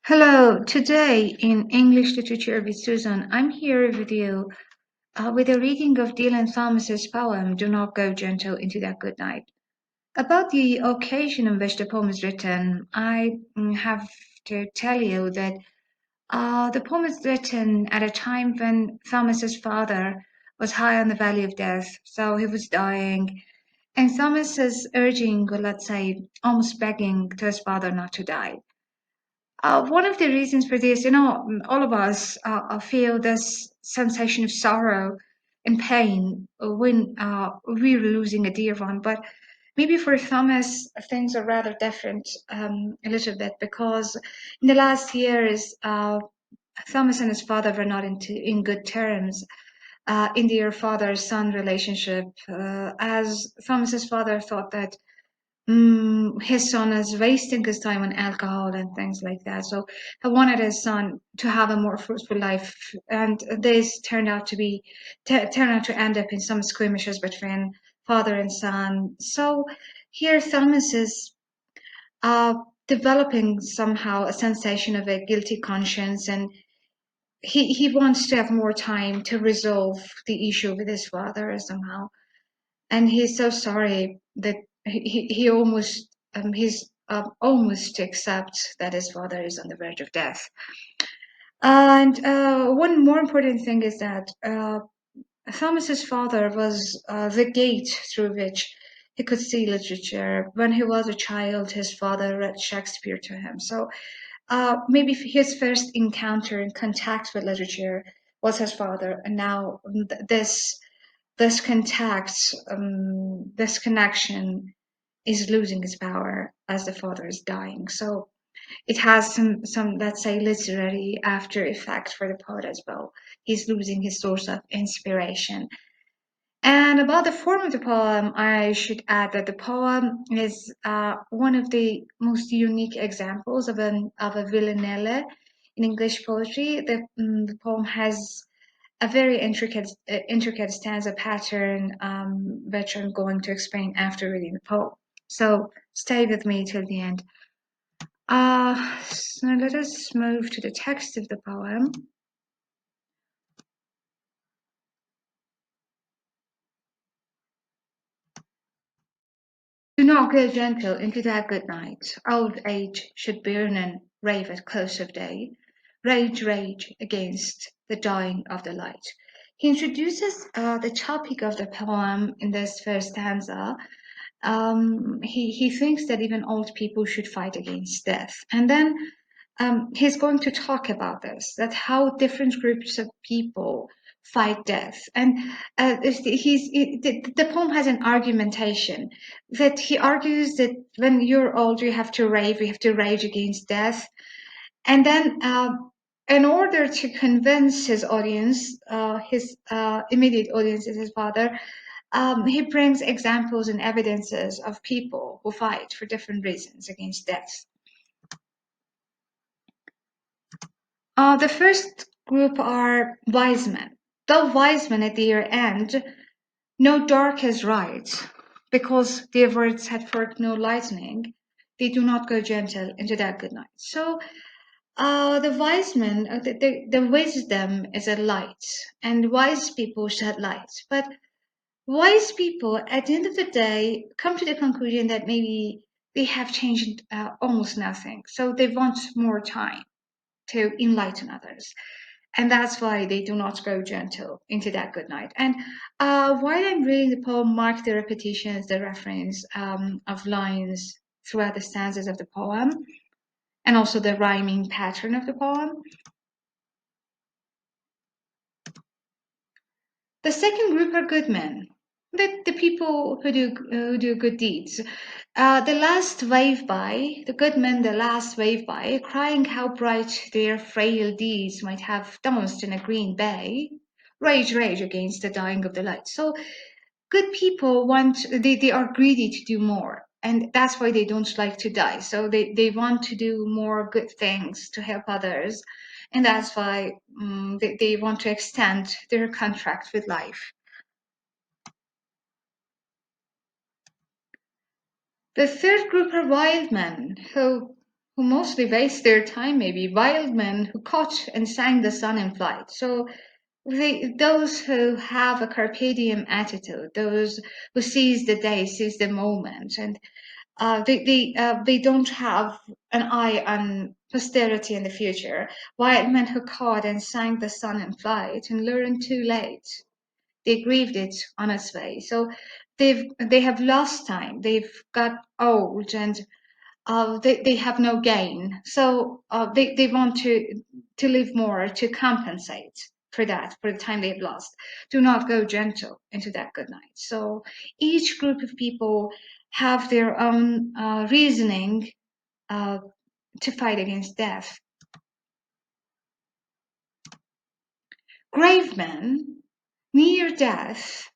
Hello, today in English Literature with Susan, I'm here with you with a reading of Dylan Thomas's poem, Do Not Go Gentle into That Good Night. About the occasion on which the poem is written, I have to tell you that the poem is written at a time when Thomas's father was high on the valley of death, so he was dying, and Thomas is urging, or let's say, almost begging to his father not to die. One of the reasons for this, all of us feel this sensation of sorrow and pain when we're losing a dear one. But maybe for Thomas, things are rather different a little bit because in the last years, Thomas and his father were not in good terms in their father-son relationship, as Thomas's father thought that his son is wasting his time on alcohol and things like that. So he wanted his son to have a more fruitful life, and this turned out to end up in some skirmishes between father and son. So here Thomas is uh, developing somehow a sensation of a guilty conscience, and he wants to have more time to resolve the issue with his father somehow, and he's so sorry that he almost he's almost to accept that his father is on the verge of death. And one more important thing is that Thomas's father was the gate through which he could see literature. When he was a child, his father read Shakespeare to him. So maybe his first encounter and contact with literature was his father, and now this contact, this connection is losing its power as the father is dying. So it has some let's say literary after effect for the poet as well. He's losing his source of inspiration. And about the form of the poem, I should add that the poem is one of the most unique examples of a villanelle in English poetry. The poem has a very intricate stanza pattern, which I'm going to explain after reading the poem. So stay with me till the end. So let us move to the text of the poem. Do not go gentle into that good night. Old age should burn and rave at close of day. Rage, rage against the dying of the light. He introduces the topic of the poem in this first stanza. He thinks that even old people should fight against death. And then he's going to talk about this, that how different groups of people fight death. And the poem has an argumentation that he argues that when you're old, you have to rave, you have to rage against death. And then in order to convince his audience, his immediate audience is his father, he brings examples and evidences of people who fight for different reasons against death. The first group are wise men. The wise men at their end know dark is right, because their words had forked no lightning. They do not go gentle into that good night. So the wise men, the wisdom is a light, and wise people shed light. But wise people, at the end of the day, come to the conclusion that maybe they have changed almost nothing. So they want more time to enlighten others. And that's why they do not go gentle into that good night. And while I'm reading the poem, mark the repetitions, the reference of lines throughout the stanzas of the poem, and also the rhyming pattern of the poem. The second group are good men, the people who do good deeds. The last wave by, the good men, the last wave by, crying how bright their frail deeds might have danced in a green bay. Rage, rage against the dying of the light. So good people they are greedy to do more. And that's why they don't like to die. So they want to do more good things to help others. And that's why they want to extend their contract with life. The third group are wild men who mostly waste their time, maybe wild men who caught and sang the sun in flight. So those who have a carpe diem attitude, those who seize the day, seize the moment, and they don't have an eye on posterity in the future. Wild men who caught and sang the sun in flight and learned too late. They grieved it on its way. So they have lost time. They've got old and they have no gain. So they want to live more to compensate for that, for the time they've lost. Do not go gentle into that good night. So each group of people have their own reasoning uh, to fight against death. Grave men, near death,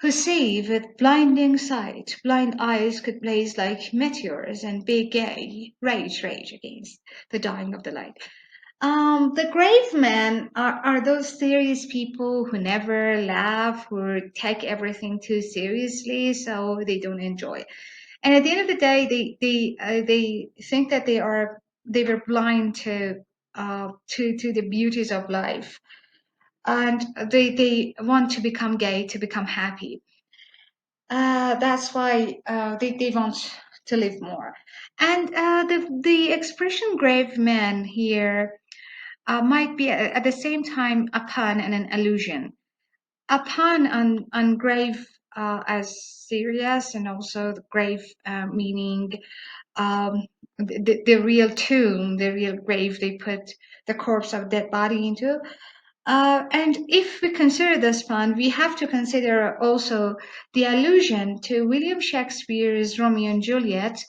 who see with blinding sight, blind eyes could blaze like meteors and big gay, rage against the dying of the light. The grave men are those serious people who never laugh, who take everything too seriously, so they don't enjoy. And at the end of the day, they think that they were blind to the beauties of life, and they want to become gay to become happy. That's why they want to live more. And the expression "grave man" here might be at the same time a pun and an allusion. A pun on grave as serious, and also the grave meaning the real tomb, the real grave they put the corpse of dead body into. And if we consider this pun, we have to consider also the allusion to William Shakespeare's Romeo and Juliet,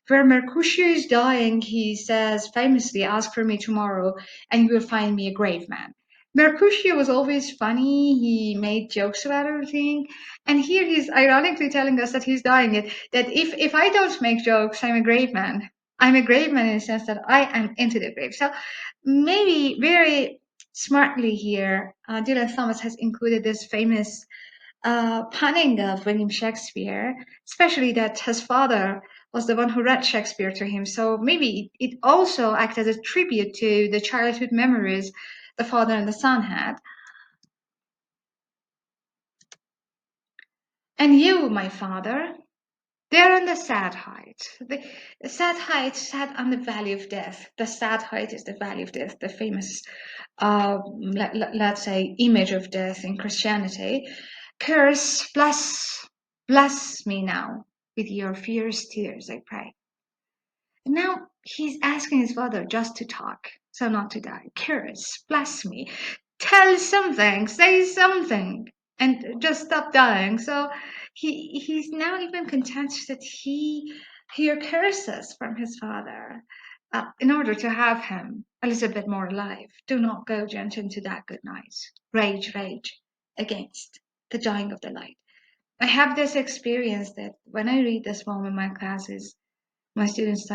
where Mercutio is dying. He says famously, "Ask for me tomorrow, and you will find me a grave man." Mercutio was always funny. He made jokes about everything, and here he's ironically telling us that he's dying. That if I don't make jokes, I'm a grave man. I'm a grave man in the sense that I am into the grave. So maybe very smartly here, Dylan Thomas has included this famous punning of William Shakespeare, especially that his father was the one who read Shakespeare to him. So maybe it also acts as a tribute to the childhood memories the father and the son had. "And you, my father, there on the sad height." The sad height sat on the valley of death. The sad height is the valley of death, the famous, let's say, image of death in Christianity. "Curse, bless me now with your fierce tears, I pray." And now he's asking his father just to talk, so not to die. "Curse, bless me, tell something, say something, and just stop dying." So he's now even content that he hear curses from his father in order to have him a little bit more alive. Do not go gentle into that good night. Rage against the dying of the light. I have this experience that when I read this poem in my classes, my students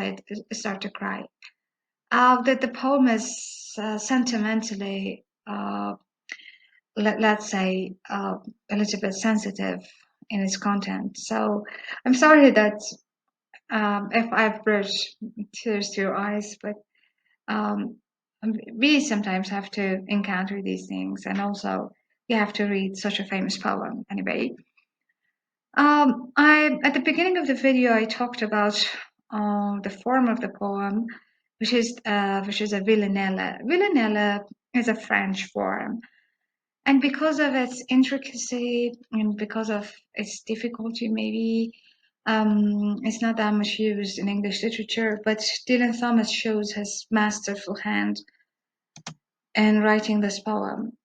start to cry. That the poem is sentimentally, let's say, a little bit sensitive in its content. So I'm sorry that if I've brought tears to your eyes, but um, we sometimes have to encounter these things, and also we have to read such a famous poem anyway. I At the beginning of the video, I talked about the form of the poem, which is a villanelle. Villanelle is a French form, and because of its intricacy and because of its difficulty, maybe it's not that much used in English literature. But Dylan Thomas shows his masterful hand in writing this poem.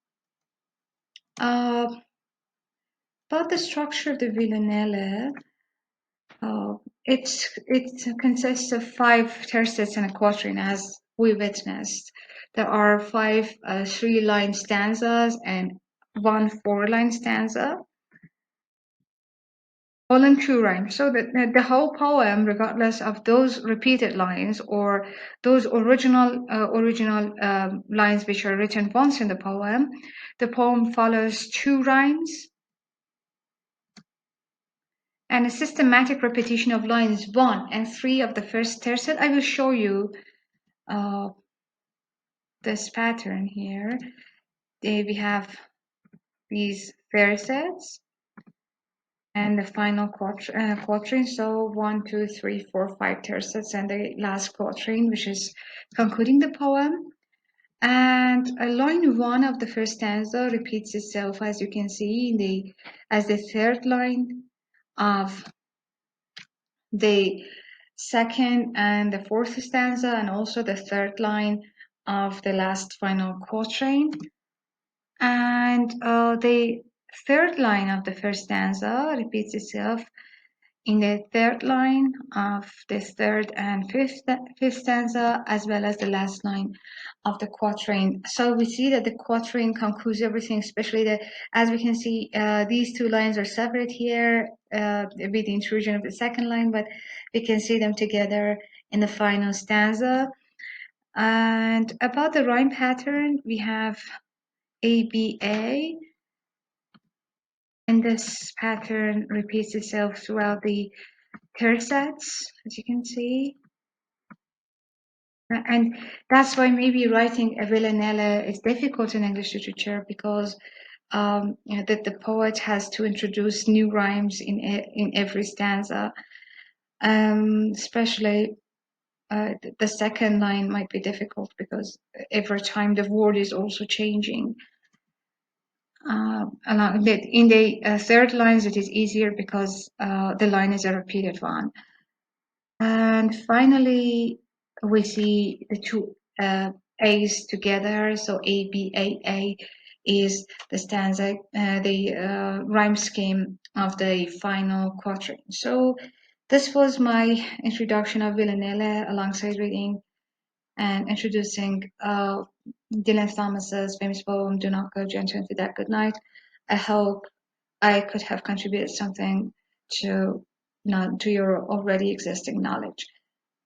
Uh, about the structure of the villanelle. It consists of 5 tercets and a quatrain, as we witnessed. There are 5 3-line stanzas and 1 4-line stanza, all in true rhyme. So that the whole poem, regardless of those repeated lines or those original lines which are written once in the poem follows 2 rhymes and a systematic repetition of lines 1 and 3 of the first tercet. I will show you uh, this pattern here. We have these tercets and the final quatrain. So 1, 2, 3, 4, 5 tercets, and the last quatrain, which is concluding the poem. And line 1 of the first stanza repeats itself, as you can see, as the third line of the second and the fourth stanza, and also the third line of the last final quatrain. And the third line of the first stanza repeats itself in the third line of the third and fifth stanza, as well as the last line of the quatrain. So we see that the quatrain concludes everything, especially that, as we can see, these two lines are separate here with the intrusion of the second line, but we can see them together in the final stanza. And about the rhyme pattern, we have ABA, and this pattern repeats itself throughout the tercets, as you can see. And that's why maybe writing a Villanelle is difficult in English literature, because that the poet has to introduce new rhymes in every stanza. Especially the second line might be difficult because every time the word is also changing. In the third lines, it is easier because the line is a repeated one. And finally, we see the two A's together. So A, B, A is the stanza, the rhyme scheme of the final quatrain. So this was my introduction of Villanelle, alongside reading and introducing Dylan Thomas's famous poem, Do Not Go Gentle into That Good Night. I hope I could have contributed something to, to your already existing knowledge.